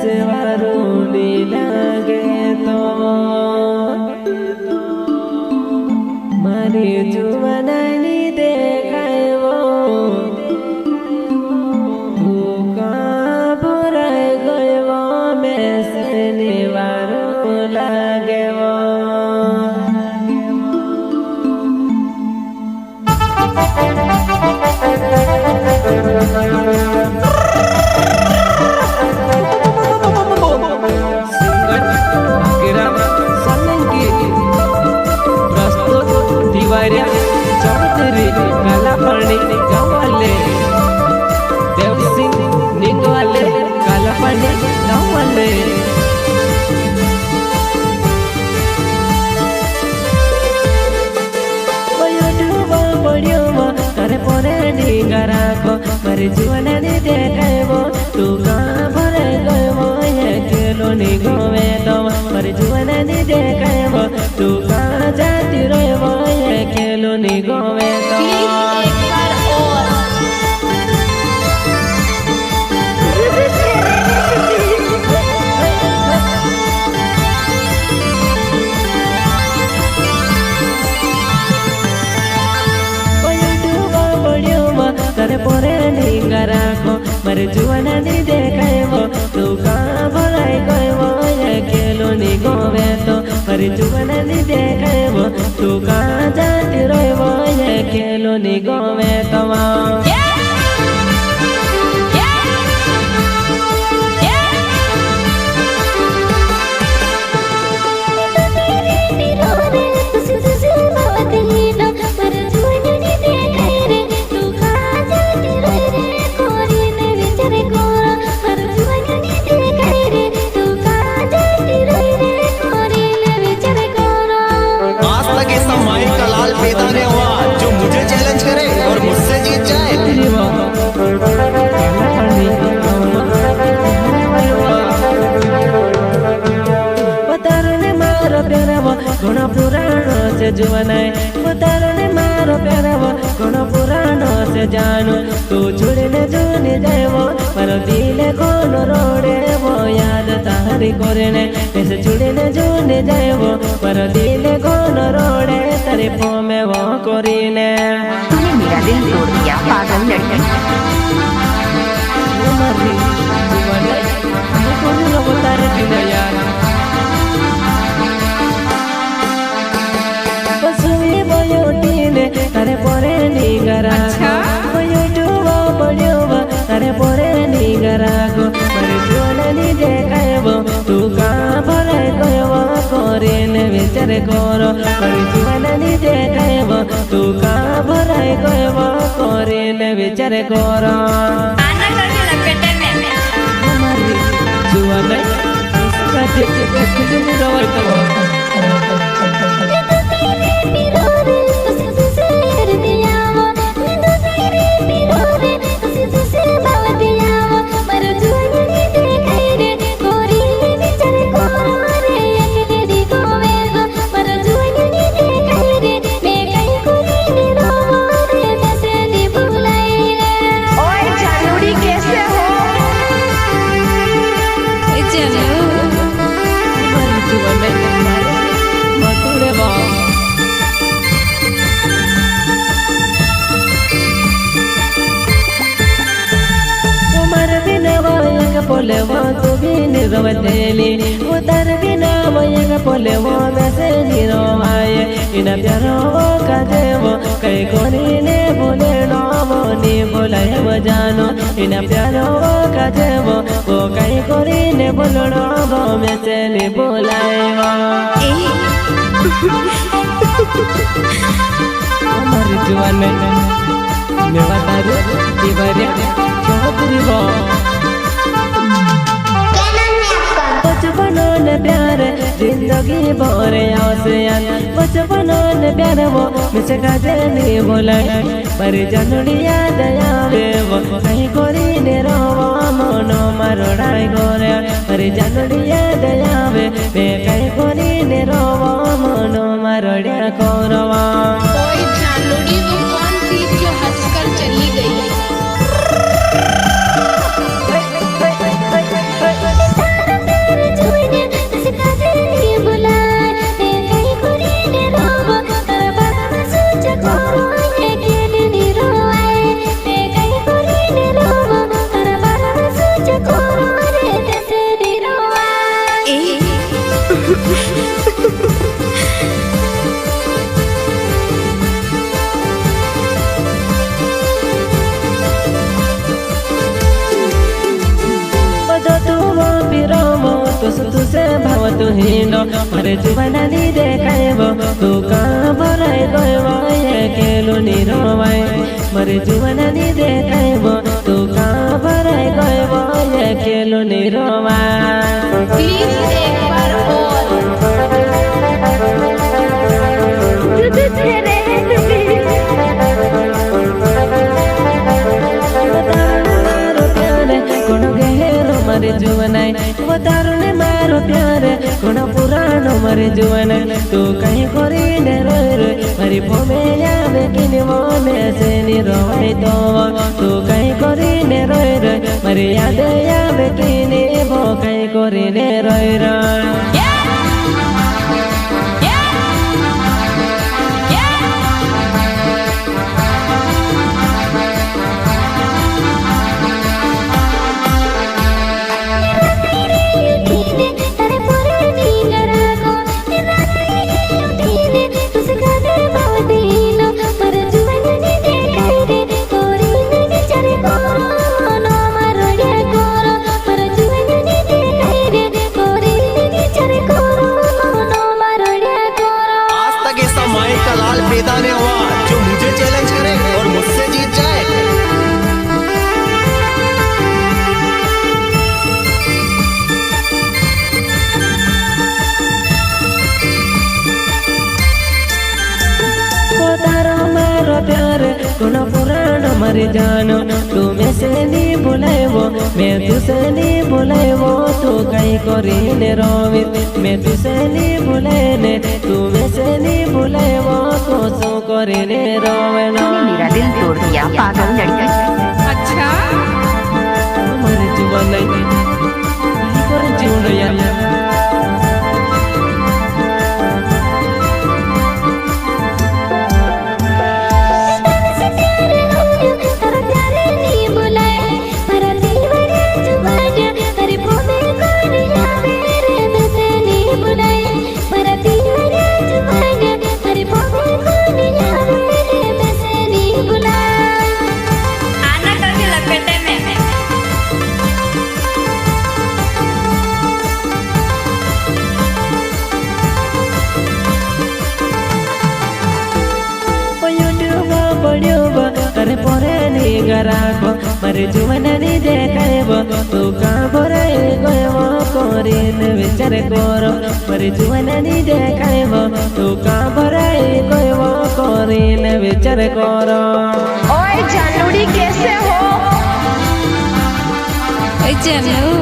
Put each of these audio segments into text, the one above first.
सेवारूनी लागे तो मारी जुवनानी देखायो तू कहाँ भराई गयो मेसेनी वारू लागे तिवारी चौधरी कालापणी गावाले देवसिंग निंगवाले कालापणी गावाले तारे परे निगारा को मारी जीवन देखाइबो तू कहाँ भराई गयो खेलो निगमे तो मारी जीवन देखाइबो तू कहाँ जाती रहो खेलो निगमे तो तारे परे निगारा को मारे जुआना देखाइबो तू कहाँ भराई गयो खेलो निगमे तो मारे जुआना देखाइबो तू कहाँ जाती रहो खेलो निगमे तो घणो पुराणो से जुवनाई उतारो ने मारो प्यारावो घणो पुराणो से जानो तू छुड़ीने जूनी जाइबो मारो दिले कोनो रोडे वो याद तारी कोरेने ऐसे छुड़ीने जूनी जाइबो मारो दिले कोनो रोडे तारी पोमे वो कोरीने तूने मेरा दिल तोड़ दिया पागल लड़की मरी जुवनाई कौन लोग तारे बिना यार तारे परे निगारा तारे परे निगारा को मारे जुआना देखाइबो तू कहाँ भराई गयो करेने विचार करो मारे जुआना देखाइबो तू कहाँ भराई गयो करेने विचार करो जुआना इसका देखे तुम रवैतो पोले वो तू भी निरवतेली उतर बिना मयंग पोले वो वैसे निरवाए इन प्यारो वो काजे वो कई कोनी ने बोले नो वो नी बोलाए वो जानो इन प्यारो वो काजे वो कई कोनी ने बोलो नो वो में से नी बोलाए वो हमारी जुआन में मेवा तारू तिवारी चौधरी वो बचपन ने प्यार जिंदगी भरे आसियान बचपन ने प्यार वो मुझे काजे नहीं बोला पर जनड़ी याद आवे वो कहीं कोरी ने रोवा मनो मारोड़ाई गोरे पर जनड़ी याद आवे बे कहीं कोरी ने रोवा मनो मारोड़िया कोरवा कोई जानड़ी वो कौन थी जो हंसकर चली गई हिंडो मारे जुबाना नी देखाइबो तू कहाँ बराई गयो एकेलो नी रोवाई मारे जुबाना नी देखाइबो तू कहाँ बराई गयो एकेलो नी रोवाई प्लीज एक बार और मारे जुवनाई वो तारुने मारो प्यारे कोना पुरानो मारे जुवनाई तू कहीं कोरी ने रोई रोई मारी भूमे यावे किनी मोने से नी रोई तो तू कहीं कोरी ने रोई रोई मारी याद यावे किनी वो कहीं कोरी ने रोई रोई ने हुआ जो मुझे चैलेंज करे और मुझसे जीत जाए। वो तारो मारो प्यार कोना पुरानो मर जानो तू में से नहीं बुलाएवो मैं तुझसे नहीं बुलाएवो तू कहीं कोरी ने रोवी मैं तुझसे नहीं बुलाएने तू में से नहीं बुलाएवो तो सो कोरी ने रोवे ना तूने मेरा दिल तोड़ दिया पागल लड़की। अच्छा मर जुआ नहीं कोरी जीवन यार अरे पोरे नी गराको मरे जुवना नी देखाइबो तू कहाँ बराई गयो कोरिन विचार करो मरे जुवना नी देखाइबो तू कहाँ बराई गयो कोरिन विचार करो। ओए जानूड़ी कैसे हो? ओए जानू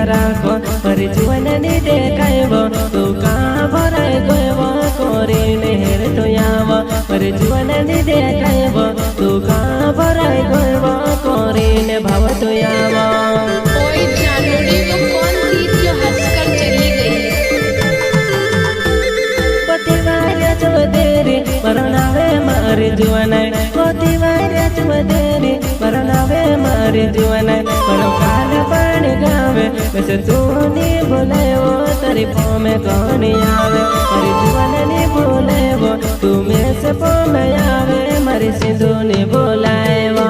राखो पर जुवना नी देखाइबो तू कहाँ बराई गयो कोरिन हेर तो यावो पर जुवना नी देखाइबो तू कहाँ बराई गयो कोरिन भाव तो यावो। ओए जानूड़ी वो कौन थी जो हंसकर चली गई? पति वार्या चुदेरी मरनावे मारे जुवना पति वार्या चुदेरी मरनावे मारे जुवना परो काल पानी गावे वैसे तू नहीं बोले वो तारीफों में कौन आवे मारी जुवना नहीं बोले वो तू में से पो में आवे मारी सिंधु नहीं बोलाए वो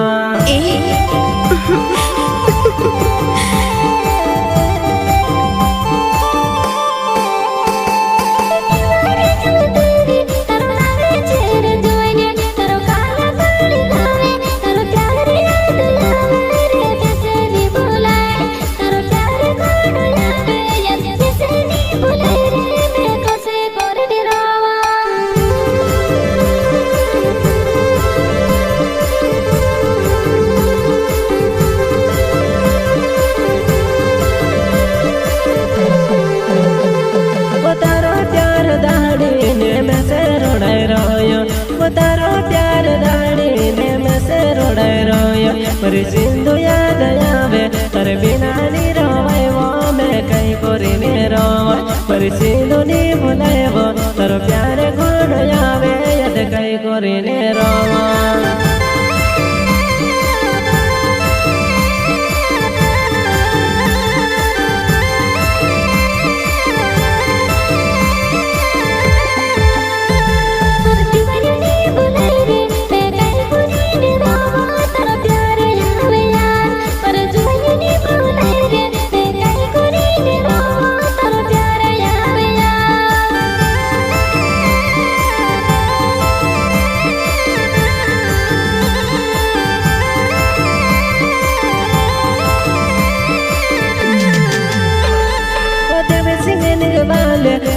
बिना नी रोवाय वो मैं कहीं कोरी ने रोवाय पर सिंधु नी भुलाए वो तर प्यार गुण आवे याद कहीं कोरी ने रोवाय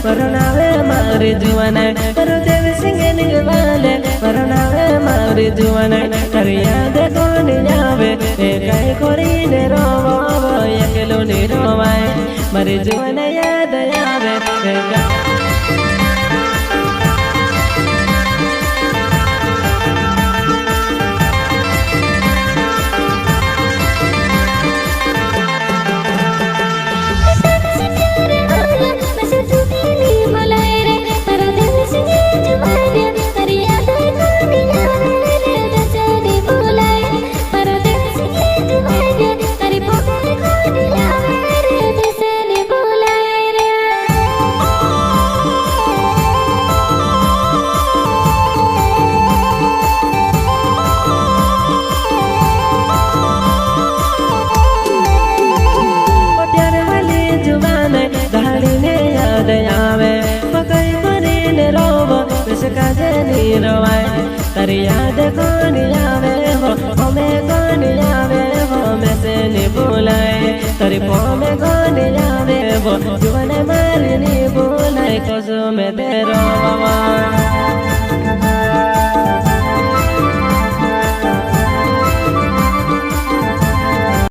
परनावे मारे जुआना करो देव सिंह निगवाले परनावे मारे जुआना कर याद कौन जावे ए कहीं कोरी ने रोवा अकेलो ने रोवाए मारे जुआना याद आवे रोवाय तारी याद कौन आवे हो हमें कौन आवे हो मैं से नहीं भूलाए तारी में कौन आवे वो जुआन मारनी भूलाए कसम तेरो